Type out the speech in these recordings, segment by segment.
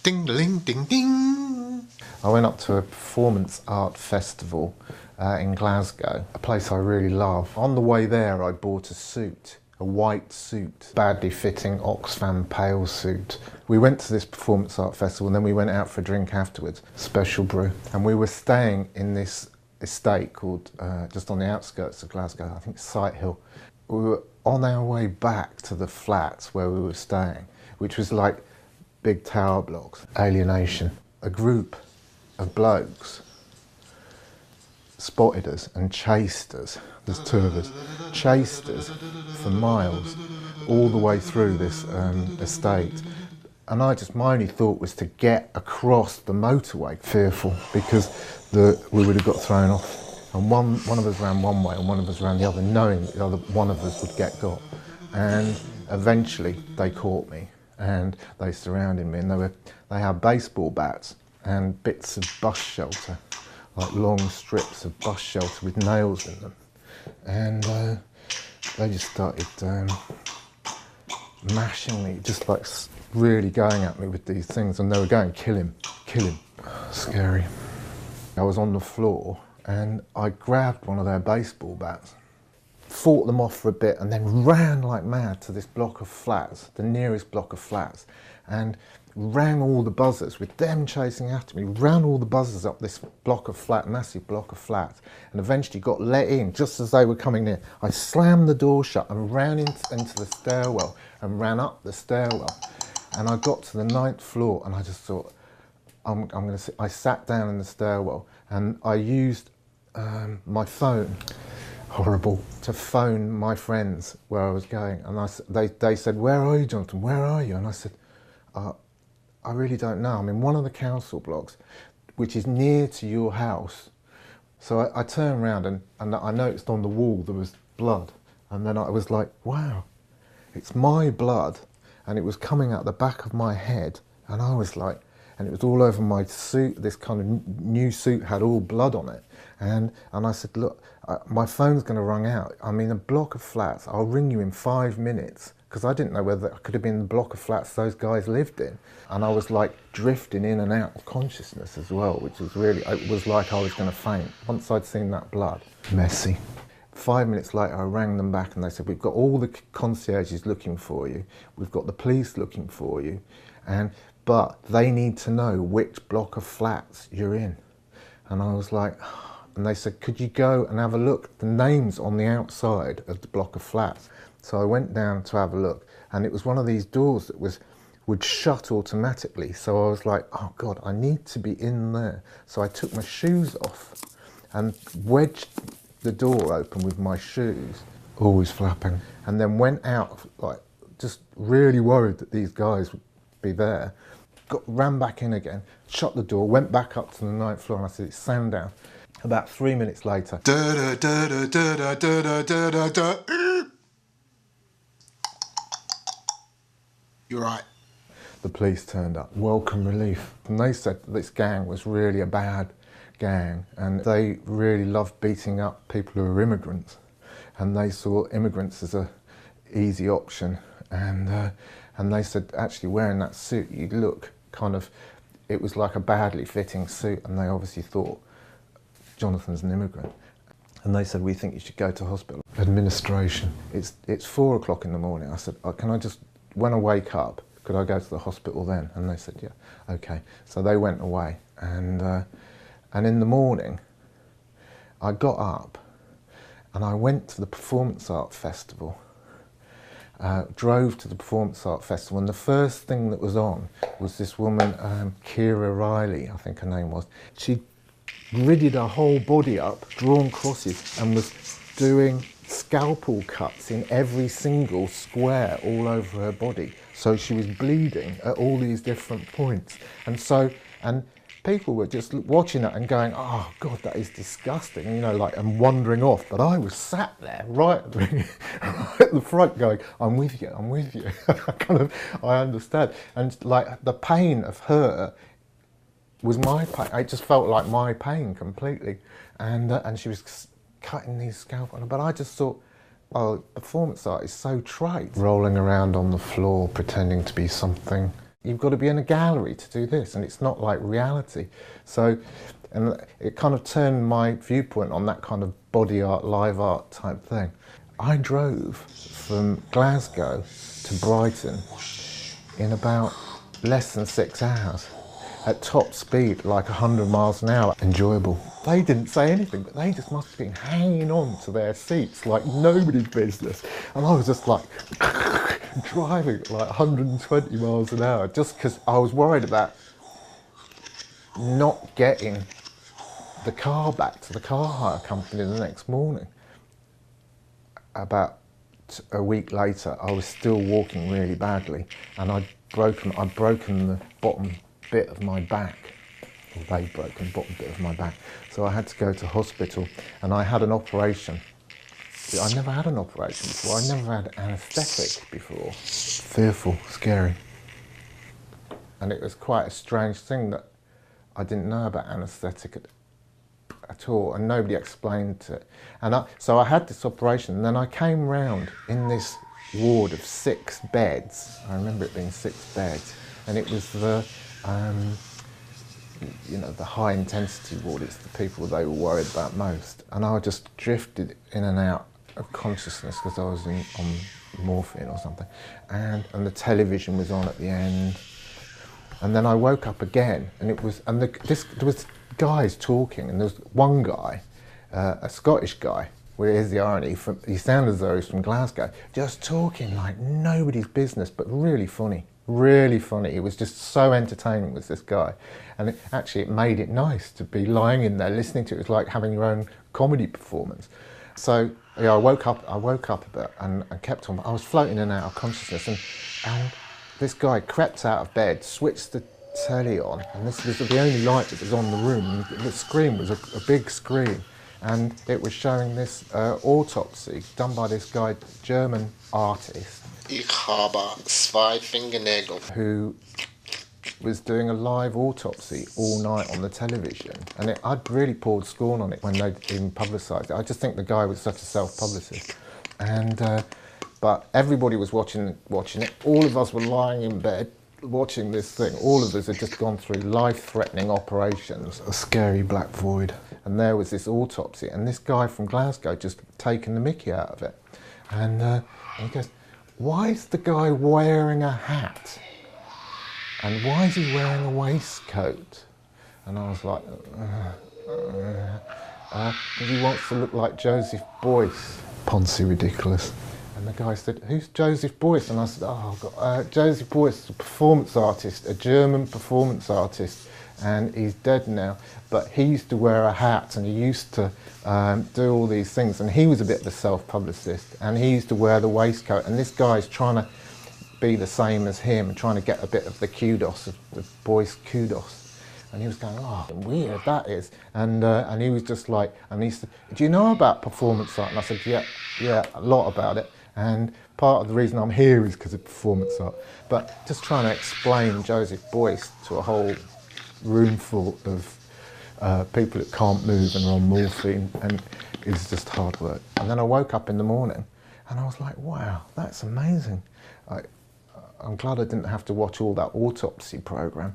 Ding-a-ling, ding-ding. I went up to a performance art festival in Glasgow, a place I really love. On the way there, I bought a suit, a white suit, badly fitting Oxfam pale suit. We went to this performance art festival and then we went out for a drink afterwards, special brew. And we were staying in this estate called, just on the outskirts of Glasgow, I think Sighthill. We were on our way back to the flats where we were staying, which was like big tower blocks, alienation. A group of blokes spotted us and chased us. There's two of us, chased us for miles all the way through this estate. And my only thought was to get across the motorway, fearful, because we would have got thrown off. And one of us ran one way and one of us ran the other, knowing the other one of us would get got. And eventually they caught me and they surrounded me, and they had baseball bats and bits of bus shelter, like long strips of bus shelter with nails in them. And they just started mashing me, just like really going at me with these things, and they were going, kill him, kill him. Scary. I was on the floor and I grabbed one of their baseball bats, fought them off for a bit, and then ran like mad to this block of flats, the nearest block of flats, and rang all the buzzers, with them chasing after me, ran all the buzzers up this block of flat, massive block of flats, and eventually got let in just as they were coming near. I slammed the door shut and ran into the stairwell and ran up the stairwell, and I got to the 9th floor and I just thought, I'm going to sit. I sat down in the stairwell and I used my phone, horrible, to phone my friends where I was going. And they said, where are you, Jonathan? Where are you? And I said, I really don't know. I'm in one of the council blocks, which is near to your house. So I turned around and I noticed on the wall there was blood. And then I was like, wow, it's my blood. And it was coming out the back of my head. And I was like, and it was all over my suit. This kind of new suit had all blood on it. And I said, look, my phone's going to run out. I'm in a block of flats. I'll ring you in 5 minutes. Because I didn't know whether it could have been the block of flats those guys lived in. And I was like drifting in and out of consciousness as well, which was really, it was like I was going to faint once I'd seen that blood. Messy. 5 minutes later, I rang them back and they said, we've got all the concierges looking for you. We've got the police looking for you. But they need to know which block of flats you're in. And I was like, and they said, could you go and have a look at the names on the outside of the block of flats? So I went down to have a look, and it was one of these doors that would shut automatically. So I was like, oh God, I need to be in there. So I took my shoes off and wedged the door open with my shoes, always flapping, and then went out, like, just really worried that these guys would be there. Ran back in again, shut the door, went back up to the 9th floor, and I said, it's sound down. About 3 minutes later, you're right. The police turned up, welcome relief. And they said that this gang was really a bad gang, and they really loved beating up people who were immigrants. And they saw immigrants as a easy option. And they said, actually, wearing that suit, you look kind of, it was like a badly fitting suit, and they obviously thought, Jonathan's an immigrant. And they said, we think you should go to hospital. Administration. It's 4 o'clock in the morning. I said, can I just, when I wake up, could I go to the hospital then? And they said, yeah, okay. So they went away. And in the morning, I got up and I went to the Performance Art Festival. Drove to the Performance Art Festival, and the first thing that was on was this woman, Kira Riley, I think her name was. She gridded her whole body up, drawn crosses, and was doing scalpel cuts in every single square all over her body. So she was bleeding at all these different points. And people were just watching it and going, oh God, that is disgusting, you know, like, and wandering off. But I was sat there right at the front going, I'm with you, I'm with you. I understand. And like the pain of her was my pain. It just felt like my pain completely. And she was cutting these scalpels. But I just thought, well, performance art is so trite. Rolling around on the floor, pretending to be something. You've got to be in a gallery to do this, and it's not like reality. So, and it kind of turned my viewpoint on that kind of body art, live art type thing. I drove from Glasgow to Brighton in about less than 6 hours at top speed, like 100 miles an hour. Enjoyable. They didn't say anything, but they just must have been hanging on to their seats like nobody's business. And I was just like driving at like 120 miles an hour just because I was worried about not getting the car back to the car hire company the next morning. About a week later, I was still walking really badly, and I'd broken the bottom bit of my back. Or they'd broken the bottom bit of my back. So I had to go to hospital, and I had an operation. I never had an operation before. I never had anaesthetic before. Fearful, scary. And it was quite a strange thing that I didn't know about anaesthetic at all, and nobody explained it. And so I had this operation, and then I came round in this ward of 6 beds. I remember it being 6 beds, and it was the, you know, the high intensity ward. It's the people they were worried about most. And I just drifted in and out of consciousness because I was on morphine or something, and the television was on at the end. And then I woke up again, and it was, and there was guys talking, and there was one guy, a Scottish guy, where here's the irony, he sounded as though he was from Glasgow, just talking like nobody's business, but really funny, really funny. It was just so entertaining, was this guy. And it made it nice to be lying in there listening to it. It was like having your own comedy performance. So yeah, I woke up a bit and kept on. I was floating in and out of consciousness, and this guy crept out of bed, switched the telly on, and this was the only light that was on the room. The screen was a big screen, and it was showing this autopsy done by this guy, German artist. Ich habe 2 Fingernägel. Who was doing a live autopsy all night on the television, and I'd really poured scorn on it when they'd even publicised it. I just think the guy was such a self-publicist, and but everybody was watching it. All of us were lying in bed watching this thing. All of us had just gone through life-threatening operations, a scary black void, and there was this autopsy, and this guy from Glasgow just taken the mickey out of it, and he goes, "Why is the guy wearing a hat? And why is he wearing a waistcoat?" And I was like, he wants to look like Joseph Beuys. Poncy ridiculous. And the guy said, "Who's Joseph Beuys?" And I said, "Oh, God, Joseph Beuys is a performance artist, a German performance artist, and he's dead now. But he used to wear a hat, and he used to do all these things, and he was a bit of a self-publicist, and he used to wear the waistcoat, and this guy's trying to be the same as him, and trying to get a bit of the kudos, of the Beuys kudos." And he was going, "Oh, weird that is." And he was just like, and he said, "Do you know about performance art?" And I said, yeah, a lot about it. And part of the reason I'm here is because of performance art. But just trying to explain Joseph Beuys to a whole room full of people that can't move and are on morphine, and it's just hard work. And then I woke up in the morning and I was like, wow, that's amazing. I'm glad I didn't have to watch all that autopsy programme.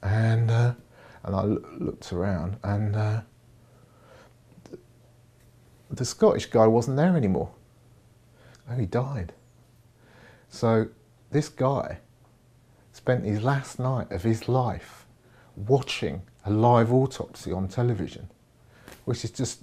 And I looked around, and the Scottish guy wasn't there anymore. Oh, he died. So this guy spent his last night of his life watching a live autopsy on television, which is just...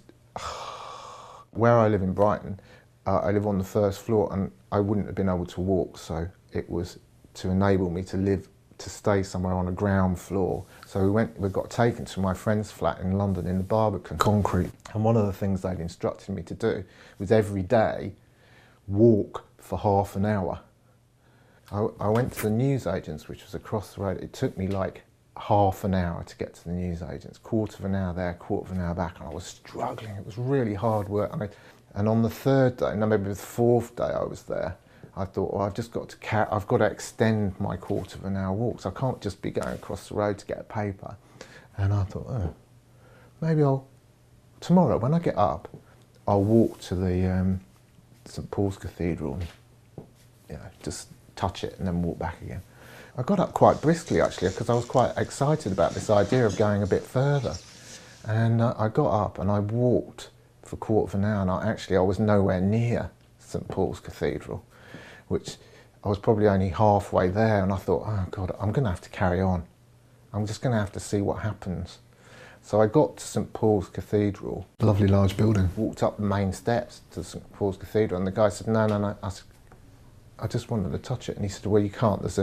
Where I live in Brighton, I live on the first floor, and I wouldn't have been able to walk, so it was to enable me to stay somewhere on a ground floor. So we got taken to my friend's flat in London in the Barbican, concrete. And one of the things they'd instructed me to do was every day walk for half an hour. I went to the newsagents, which was across the road. It took me like half an hour to get to the newsagents, quarter of an hour there, quarter of an hour back, and I was struggling. It was really hard work. And on the 3rd day, no, maybe the 4th day I was there, I thought, well, I've got to extend my quarter of an hour walk, so I can't just be going across the road to get a paper. And I thought, oh, maybe tomorrow when I get up, I'll walk to the St Paul's Cathedral, and, just touch it and then walk back again. I got up quite briskly actually because I was quite excited about this idea of going a bit further. And I got up and I walked for a quarter of an hour, and I was nowhere near St Paul's Cathedral, which I was probably only halfway there, and I thought, oh God, I'm going to have to carry on. I'm just going to have to see what happens. So I got to St Paul's Cathedral. Lovely large building. Walked up the main steps to St Paul's Cathedral, and the guy said, no, no, no. I said, I just wanted to touch it. And he said, well, you can't. There's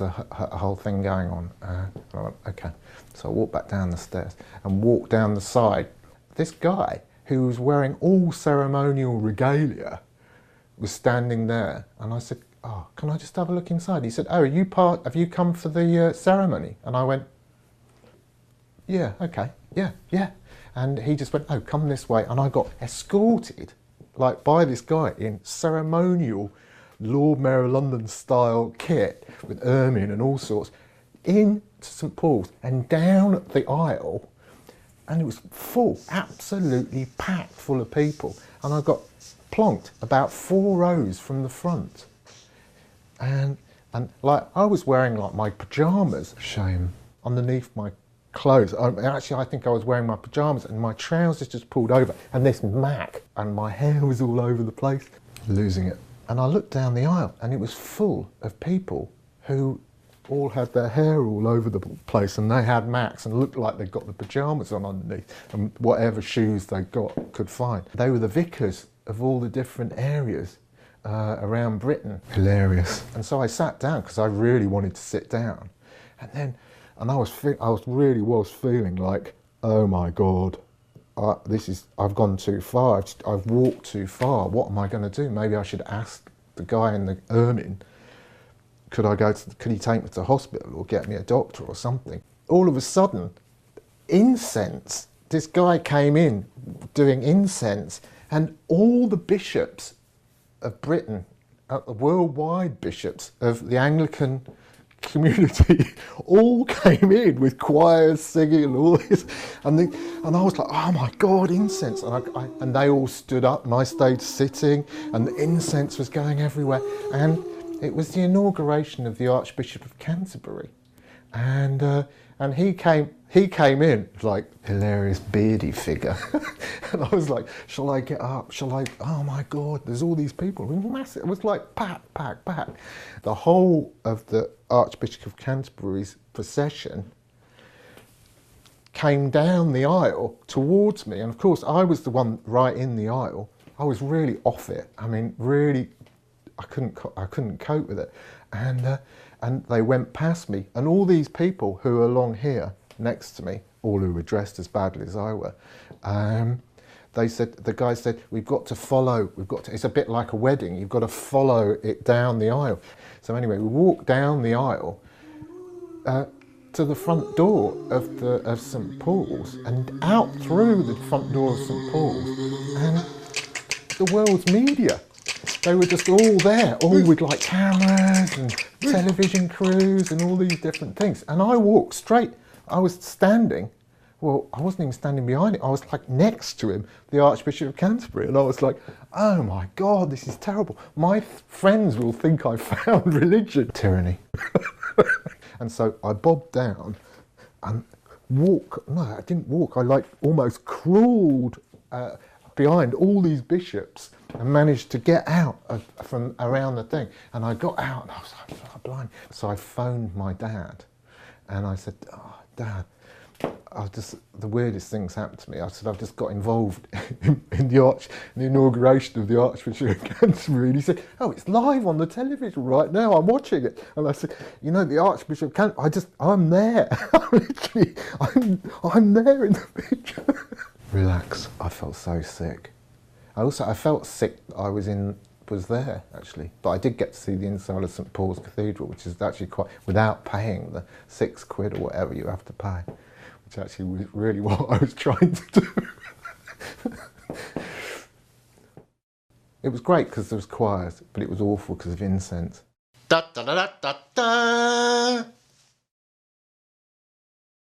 a whole thing going on. And I went, okay. So I walked back down the stairs and walked down the side. This guy, who was wearing all ceremonial regalia, was standing there. And I said, oh, can I just have a look inside? He said, oh, have you come for the ceremony? And I went, yeah, okay, yeah. And he just went, oh, come this way. And I got escorted, like, by this guy in ceremonial Lord Mayor of London style kit with ermine and all sorts, into St Paul's and down the aisle, and it was full, absolutely packed full of people. And I got plonked about 4 rows from the front. And like, I was wearing like my pyjamas, shame, underneath my clothes. Actually, I think I was wearing my pyjamas and my trousers just pulled over, and this Mac, and my hair was all over the place. Losing it. And I looked down the aisle and it was full of people who all had their hair all over the place, and they had Macs and looked like they'd got the pyjamas on underneath and whatever shoes they could find. They were the vicars of all the different areas around Britain. Hilarious. And so I sat down because I really wanted to sit down. And I really was feeling like, oh my God, I've gone too far, I've walked too far, what am I going to do? Maybe I should ask the guy in the ermine, could he take me to the hospital or get me a doctor or something? All of a sudden, incense, this guy came in doing incense, and all the bishops of Britain, the worldwide bishops of the Anglican community all came in with choirs singing and all this, and I was like, oh my God, incense. And they all stood up and I stayed sitting, and the incense was going everywhere. And it was the inauguration of the Archbishop of Canterbury, and he came in like hilarious beardy figure. And I was like, shall I get up? Oh my God, there's all these people. It was massive. It was like pack. The whole of the Archbishop of Canterbury's procession came down the aisle towards me. And of course, I was the one right in the aisle. I was really off it. I mean, really, I couldn't cope with it. And they went past me, and all these people who were along here next to me, all who were dressed as badly as I were, the guy said, we've got to follow, it's a bit like a wedding, you've got to follow it down the aisle. So anyway, we walked down the aisle to the front door of St Paul's, and out through the front door of St Paul's, and the world's media. They were just all there, all with like cameras and television crews and all these different things. And I walked straight, I was standing, well, I wasn't even standing behind it, I was like next to him, the Archbishop of Canterbury, and I was like, oh my God, this is terrible. My friends will think I found religion. Tyranny. And so I bobbed down and I didn't walk, I like almost crawled behind all these bishops and managed to get out from around the thing. And I got out and I was like, oh, blind. So I phoned my dad and I said, oh, Dad, the weirdest things happened to me. I said, I've just got involved in the inauguration of the Archbishop of Canterbury. And he said, oh, it's live on the television right now, I'm watching it. And I said, you know, the Archbishop of Canterbury, I'm there. I'm there in the picture. Relax, I felt so sick. I felt sick that I was there, actually. But I did get to see the inside of St Paul's Cathedral, which is actually quite, without paying the £6 or whatever you have to pay, which actually was really what I was trying to do. It was great because there was choirs, but it was awful because of incense. Da, da, da, da, da, da.